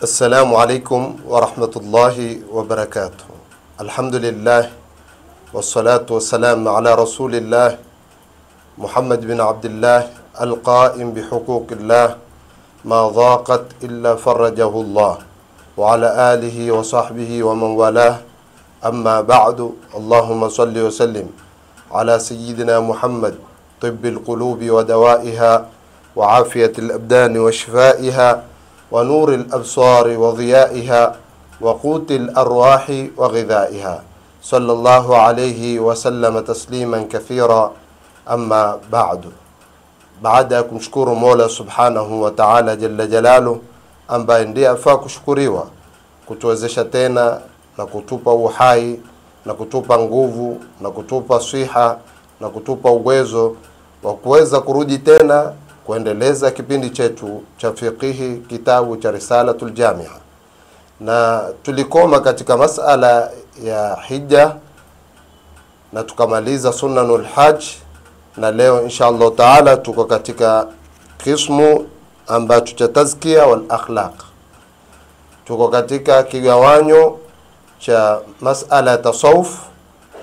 السلام عليكم ورحمة الله وبركاته. الحمد لله والصلاة والسلام على رسول الله محمد بن عبد الله القائم بحقوق الله ما ضاقت إلا فرجه الله وعلى آله وصحبه ومن والاه. أما بعد، اللهم صل وسلم على سيدنا محمد طب القلوب ودوائها وعافية الأبدان وشفائها ونور الأبصار وضيائها وقوت الأرواح وغذائها، صلى الله عليه وسلم تسليما كثيرا. أما بعد، baada kumshukuru Mola Subhanahu wa Ta'ala jalla jalalu, ambaye ndiye afaa kushukuriwa kutuwezesha tena na kutupa uhai na kutupa nguvu na kutupa siha na kutupa uwezo wa kuweza kurudi tena kuendeleza kipindi chetu cha fiqhi, kitabu cha Risalatul Jamia, na tulikoma katika masala ya hija na tukamaliza sunanul hajj, na leo inshallah taala tuko katika kismu ambacho cha tazkia wal akhlaq. Tuko katika kigawanyo cha masala ya tasawuf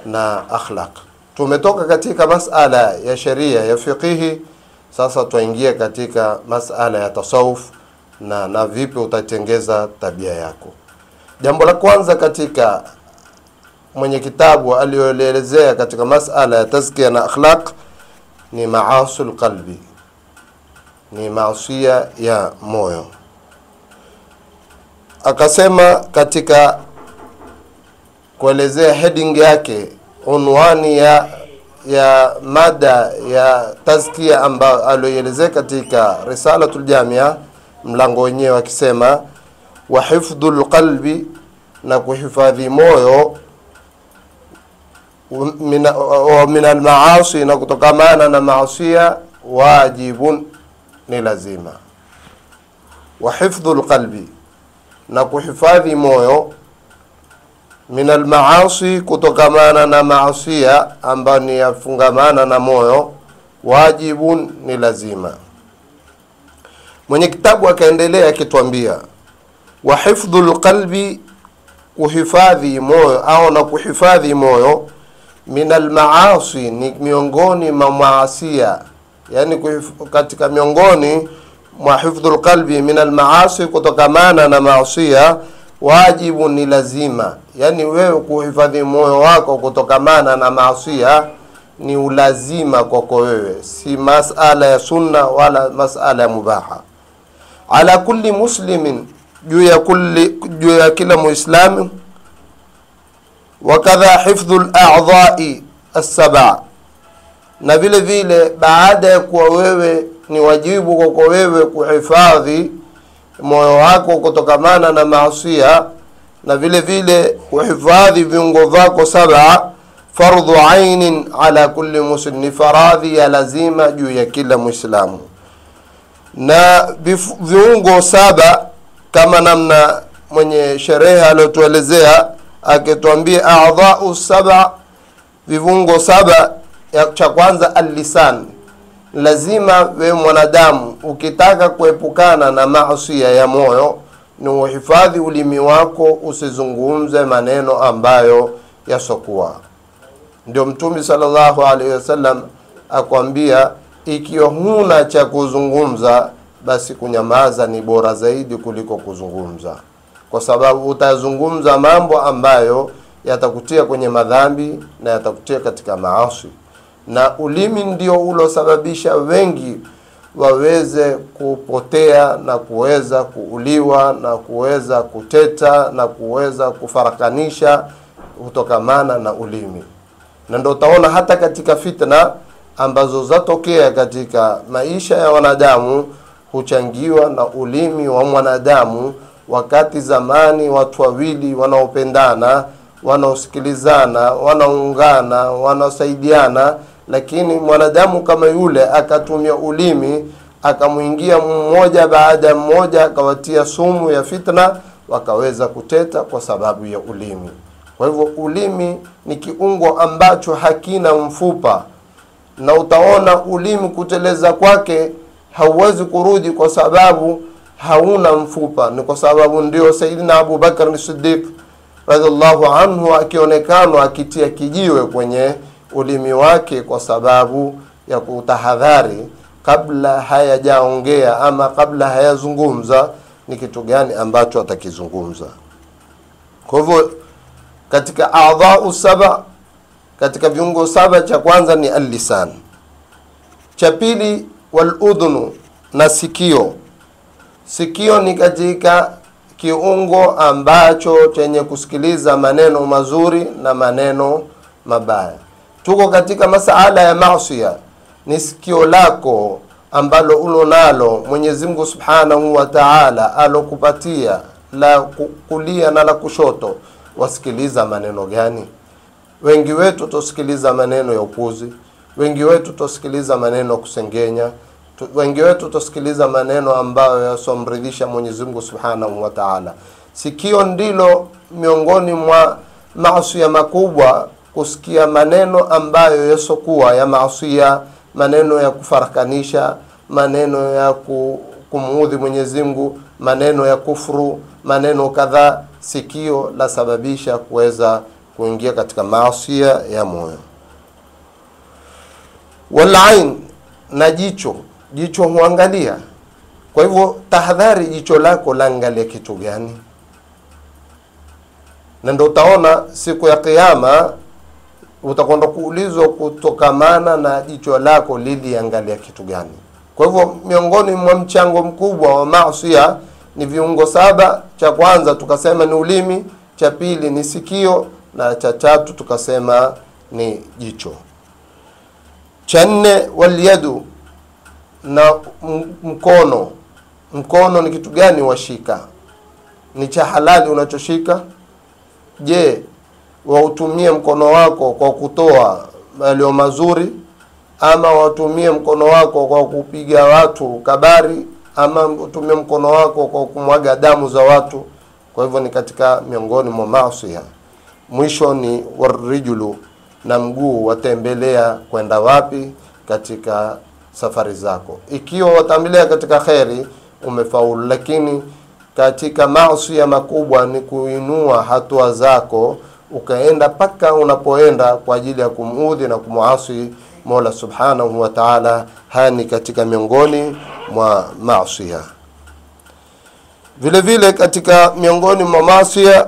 na akhlaq. Tumetoka katika masala ya sharia ya fiqhi, sasa tuingia katika masala ya tasawuf na vipi utatengeza tabia yako. Jambo la kwanza katika mwenye kitabu aliyoelezea katika masala ya tazkia na akhlaq ni maasul qalbi, ni maasiya ya moyo. Akasema katika kuelezea heading yake, unwani ya mada ya tazkia ambayo aliyoelezea katika Risalatul Jamia, mlango wenyewe akisema wa hifdhul qalbi, na kuhifadhi moyo, min al-maasi, na kutokamana na maasiya, wajibun, ni lazima. Wa hifdhul qalbi, na kuhifadhi moyo, min al-maasi, kutokamana na maasiya ambayo ni yafungamana na moyo, wajibun, ni lazima. Mwenye kitabu akaendelea akituambia wa hifdhul qalbi, kuhifadhi moyo au na kuhifadhi moyo, min al-maasi, ni miongoni mwa maasiya, yani katika miongoni mwa hifdhul qalbi min al-maasi, kutokamana na maasiya, wajibu, ni lazima. Yani wewe kuhifadhi moyo wako kutokamana na maasiya ni ulazima kwako wewe, si masala ya sunna wala masala ya mubaha. Ala kulli muslimin, juu ya kila muislamu, wakadha hifdhul a'dha'i as-sab'a, na vile vile baada ya kuwa wewe ni wajibu kwako wewe kuhifadhi moyo wako kutokamana na maasiya, na vile vile kuhifadhi viungo vyako saba, fardhu ainin ala kulli muslim, ni faradhi ya lazima juu ya kila muislamu. Na viungo saba kama namna mwenye sherehe aliyotuelezea akituambia a'dha'u saba, viungo saba. Cha kwanza al-lisan, lazima wewe mwanadamu ukitaka kuepukana na maasiya ya moyo ni uhifadhi ulimi wako, usizungumze maneno ambayo yasokuwa. Ndio Mtume sallallahu alaihi wasallam akwambia, ikiwa huna cha kuzungumza basi kunyamaza ni bora zaidi kuliko kuzungumza, kwa sababu utazungumza mambo ambayo yatakutia kwenye madhambi na yatakutia katika maasi. Na ulimi ndio ulosababisha wengi waweze kupotea na kuweza kuuliwa na kuweza kuteta na kuweza kufarakanisha kutokamana na ulimi. Na ndio utaona hata katika fitna ambazo zatokea katika maisha ya wanadamu huchangiwa na ulimi wa mwanadamu. Wakati zamani watu wawili wanaopendana, wanaosikilizana, wanaungana, wanaosaidiana, lakini mwanadamu kama yule akatumia ulimi, akamuingia mmoja baada mmoja, akawatia sumu ya fitna, wakaweza kuteta kwa sababu ya ulimi. Kwa hivyo ulimi ni kiungo ambacho hakina mfupa, na utaona ulimi kuteleza kwake hauwezi kurudi, kwa sababu hauna mfupa. Ni kwa sababu ndio Sayyidina Abu Bakar as-Siddiq radhiallahu anhu akionekana akitia kijiwe kwenye ulimi wake kwa sababu ya kutahadhari kabla hayajaongea ama kabla hayazungumza ni kitu gani ambacho atakizungumza. Kwa hivyo katika a'dha'u saba, katika viungo saba, cha kwanza ni al-lisan, cha pili wal-udhunu, na sikio. Sikio ni katika kiungo ambacho chenye kusikiliza maneno mazuri na maneno mabaya. Tuko katika masala ya maasiya, ni sikio lako ambalo ulonalo Mwenyezi Mungu Subhanahu wa Ta'ala alokupatia la kulia na la kushoto, wasikiliza maneno gani? Wengi wetu tusikiliza maneno ya upuzi, wengi wetu tusikiliza maneno kusengenya, wengi wetu tusikiliza maneno ambayo yasomridhisha Mwenyezi Mungu Subhanahu wa Ta'ala. Sikio ndilo miongoni mwa maasiya makubwa, kusikia maneno ambayo yasokuwa ya maasiya, maneno ya kufarakanisha, maneno ya kumuudhi Mwenyezi Mungu, maneno ya kufuru, maneno kadhaa. Sikio la sababisha kuweza kuingia katika maasiya ya moyo. Wal ain, na jicho. Jicho huangalia. Kwa hivyo tahadhari, jicho lako laangalia kitu gani? Na ndio utaona siku ya kiyama utakwenda kuulizwa kutokamana na jicho lako liliangalia kitu gani. Kwa hivyo miongoni mwa mchango mkubwa wa maasiya ni viungo saba. Cha kwanza tukasema ni ulimi, cha pili ni sikio, na cha tatu tukasema ni jicho. Cha nne waliyadu, na mkono. Mkono ni kitu gani washika? Ni cha halali unachoshika? Je, wautumie mkono wako kwa kutoa yaliyo mazuri, ama watumie mkono wako kwa kupiga watu kabari, ama utumie mkono wako kwa kumwaga damu za watu? Kwa hivyo ni katika miongoni mwa maasiya. Mwisho ni warijulu, na mguu watembelea kwenda wapi katika safari zako. Ikiwa watembelea katika khairi umefaulu, lakini katika maasiya makubwa ni kuinua hatua zako ukaenda paka unapoenda kwa ajili ya kumuudhi na kumuasi Mola Subhanahu wa Ta'ala. Hani katika miongoni mwa maasiya. Vile vile katika miongoni mwa maasiya,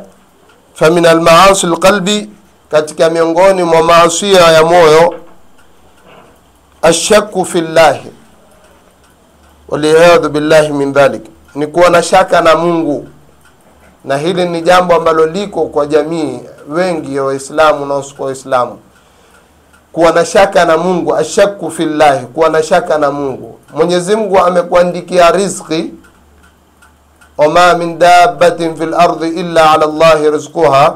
famin al-maasi al-qalbi, katika miongoni mwa maasiya ya moyo, ashakku fillahi waliyadhu billahi min dhalik, ni kuwa na shaka na Mungu. Na hili ni jambo ambalo liko kwa jamii wengi ya Waislamu na wasio Waislamu, kuwa na shaka na Mungu. Ashakku fillahi, kuwa na shaka na Mungu. Mwenyezi Mungu amekuandikia riziki, wama min dabbatin fil ardi illa ala Allahi rizquha.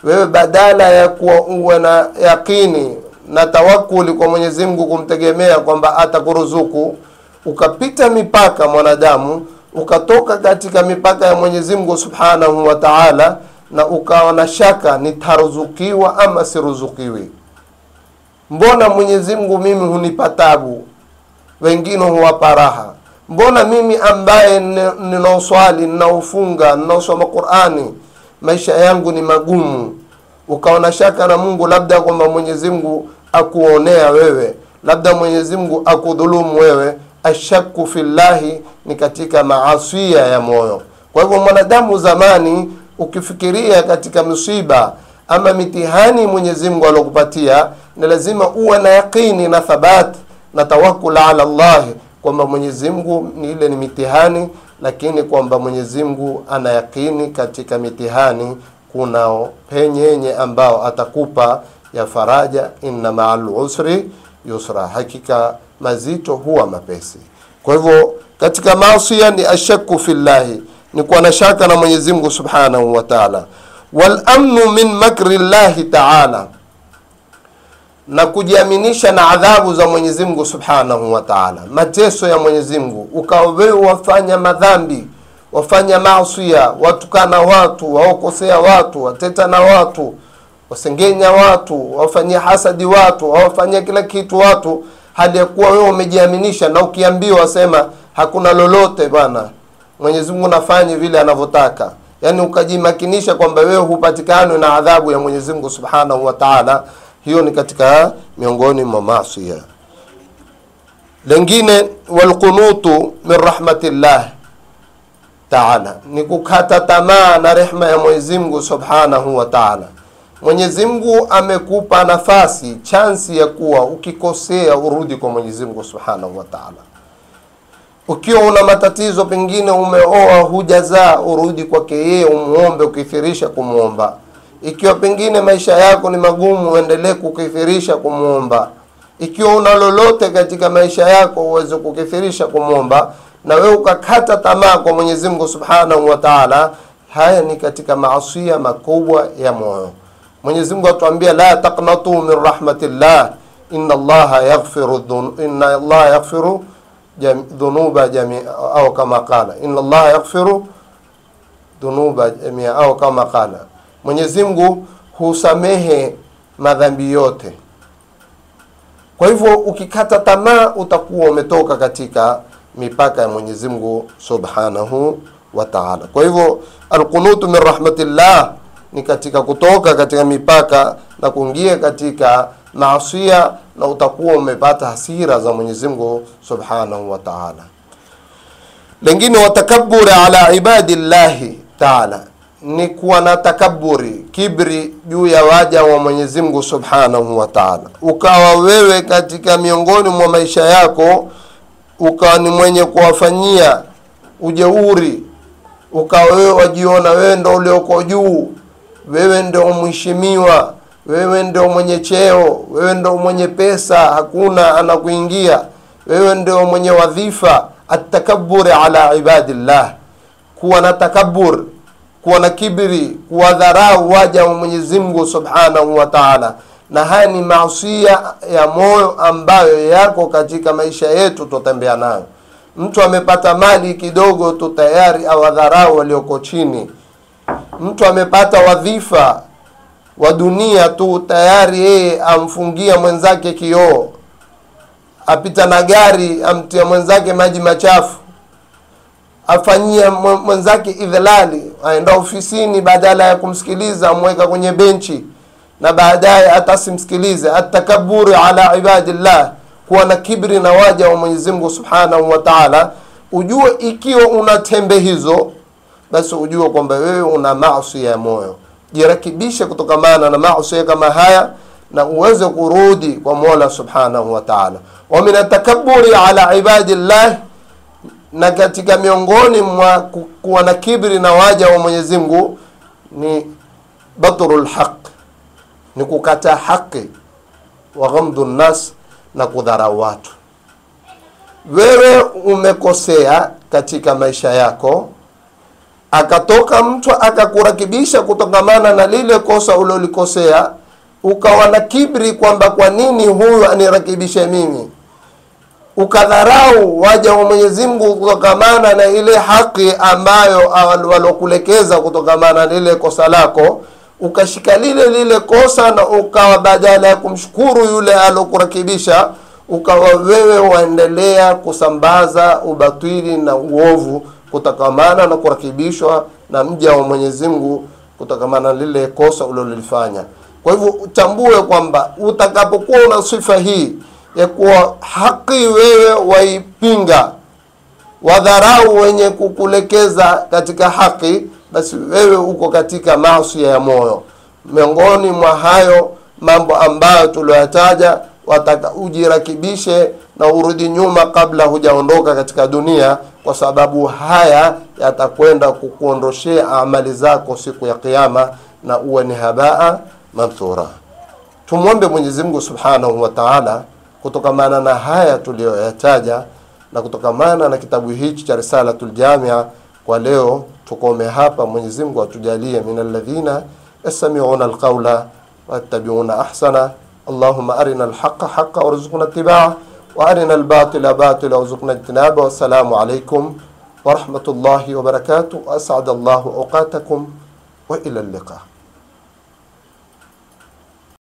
Wewe badala ya kuwa uwe na yaqini na tawakkuli kwa Mwenyezi Mungu, kumtegemea kwamba atakuruzuku, ukapita mipaka mwanadamu, ukatoka katika mipaka ya Mwenyezi Mungu Subhanahu wa Ta'ala, na ukawa na shaka nitaruzukiwa ama siruzukiwi. Mbona Mwenyezi Mungu mimi hunipa tabu, wengine huwapa raha? Mbona mimi ambaye ninaoswali, ninaofunga, ninaosoma Qur'ani, maisha yangu ni magumu? Ukaona shaka na Mungu, labda kwamba Mwenyezi Mungu akuonea wewe, labda Mwenyezi Mungu akudhulumu wewe. Ashakku fillahi ni katika maasiya ya moyo. Kwa hivyo mwanadamu zamani, ukifikiria katika msiba ama mitihani Mwenyezi Mungu alokupatia, ni lazima uwe na yaqini na thabat na tawakkul ala Allah, kwamba Mwenyezi Mungu ni ile ni mitihani, lakini kwamba Mwenyezi Mungu ana yaqini katika mitihani kunao penyenye ambao atakupa ya faraja. Inna ma'al usri yusra, hakika mazito huwa mapesi. Kwa hivyo katika maasiya ni ashakku fillahi, ni kuwa na shaka na Mwenyezi Mungu Subhanahu wa Ta'ala. Wal amnu min makri llahi ta'ala, na kujiaminisha na adhabu za Mwenyezi Mungu Subhanahu wa Ta'ala, mateso ya Mwenyezi Mungu. Ukawa wewe wafanya madhambi, wafanya maasiya, watukana watu, waokosea watu, wateta na watu, wasengenya watu, wafanyia hasadi watu, wafanyia kila kitu watu, hali ya kuwa wewe umejiaminisha, na ukiambiwa wasema hakuna lolote bwana, Mwenyezi Mungu nafanye vile anavyotaka, yani ukajimakinisha kwamba wewe hupatikana na adhabu ya Mwenyezi Mungu Subhanahu wa Ta'ala, hiyo ni katika miongoni mwa maasi. Lengine, walqunutu min rahmatillah Ta'ala, ni kukata tamaa na rehema ya Mwenyezi Mungu Subhanahu wa Ta'ala. Mwenyezi Mungu amekupa nafasi, chansi ya kuwa ukikosea urudi kwa Mwenyezi Mungu Subhanahu wa Ta'ala. Ukiwa una matatizo, pengine umeoa hujazaa, urudi kwake yeye umuombe, ukithirisha kumuomba. Ikiwa pengine maisha yako ni magumu, uendelee kukithirisha kumuomba. Ikiwa una lolote katika maisha yako, uweze kukithirisha kumuomba, na wewe ukakata tamaa kwa Mwenyezi Mungu Subhanahu wa Ta'ala. Haya ni katika maasi makubwa ya moyo. Mwenyezi Mungu atuambia, la taqnatu min rahmatillah, inna Allaha yaghfiru dhunuba jamia, au kama qala, inna Allaha yaghfiru dhunuba jamia, au kama qala. Mwenyezi Mungu husamehe madhambi yote. Kwa hivyo ukikata tamaa utakuwa umetoka katika mipaka ya Mwenyezi Mungu Subhanahu wa Ta'ala. Kwa hivyo alqunutu min rahmatillah ni katika kutoka katika mipaka na kuingia katika maasiya, na utakuwa umepata hasira za Mwenyezi Mungu Subhanahu wa Ta'ala. Lengine, watakabbur ala ibadillahi Ta'ala, ni kuwa na takaburi, kibri juu ya waja wa Mwenyezi Mungu Subhanahu wa Ta'ala. Ukawa wewe katika miongoni mwa maisha yako ukawa ni mwenye kuwafanyia ujeuri, ukawa wewe wajiona wewe ndio ulioko juu, wewe ndio mheshimiwa, wewe ndio mwenye cheo, wewe ndio mwenye pesa, hakuna anakuingia, wewe ndio mwenye wadhifa. Atakabbur ala ibadillah, kuwa na takabur, kuwa na kibri, kuwadharau waja wa Mwenyezi Mungu Subhanahu wa Ta'ala. Na haya ni maasi ya moyo ambayo yako katika maisha yetu tutembea nayo. Mtu amepata mali kidogo tu tayari awadharau walioko chini. Mtu amepata wadhifa wa dunia tu tayari yeye amfungia mwenzake kioo. Apita na gari amtia mwenzake maji machafu. Afanyia mwenzake idhlali, aenda ofisini badala ya kumsikiliza amweka kwenye benchi na baadaye atasimsikilize. Atakaburi ala ibadillah, kuwa na kibri na waja wa Mwenyezi Mungu Subhanahu wa Ta'ala. Ujue ikiwa una tembe hizo, basi ujue kwamba wewe una maasi ya moyo. Jirekebishe kutokamana na maasi kama haya na uweze kurudi kwa Mola Subhanahu wa Ta'ala. Wa min atakabburi ala ibadillah, na katika miongoni mwa kuwa na kibri na waja wa Mwenyezi Mungu ni batrul haq, ni kukata haki, wa ghamdun nas, na kudharau watu. Wewe umekosea katika maisha yako, akatoka mtu akakurakibisha kutokamana na lile kosa ulolikosea, ukawa na kibri kwamba kwa nini huyu anirakibishe mimi, ukadharau waja wa Mwenyezi Mungu kutokamana na ile haki ambayo walokulekeza kutokamana na lile kosa lako, ukashika lile kosa, na ukawa badala ya kumshukuru yule alokurakibisha, ukawa wewe waendelea kusambaza ubatili na uovu kutokamana na kurakibishwa na mja wa Mwenyezi Mungu kutokamana lile kosa ulilofanya. Kwa hivyo utambue kwamba utakapokuwa una sifa hii ya kuwa haki wewe waipinga, wadharau wenye kukulekeza katika haki, basi wewe uko katika maasi ya moyo. Miongoni mwa hayo mambo ambayo tuliyataja, wataka ujirakibishe na urudi nyuma kabla hujaondoka katika dunia, kwa sababu haya yatakwenda kukuondoshea amali zako siku ya kiyama na uwe ni habaa manthura. Tumuombe Mwenyezi Mungu Subhanahu wa Ta'ala kutokamana na haya tuliyoyataja na kutokamana na kitabu hichi cha Risalatul Jamia. Kwa leo tukome hapa. Mwenyezi Mungu atujalie minal ladhina yastami'una alqawla wayattabi'una ahsana. Allahumma arina alhaqqa haqqan warzuqna ittiba'ahu wa arina albatila batila warzuqna ijtinaba. Wassalamu alaykum wa rahmatullahi wa barakatuh. As'adallahu awqatakum wa ila al-liqa.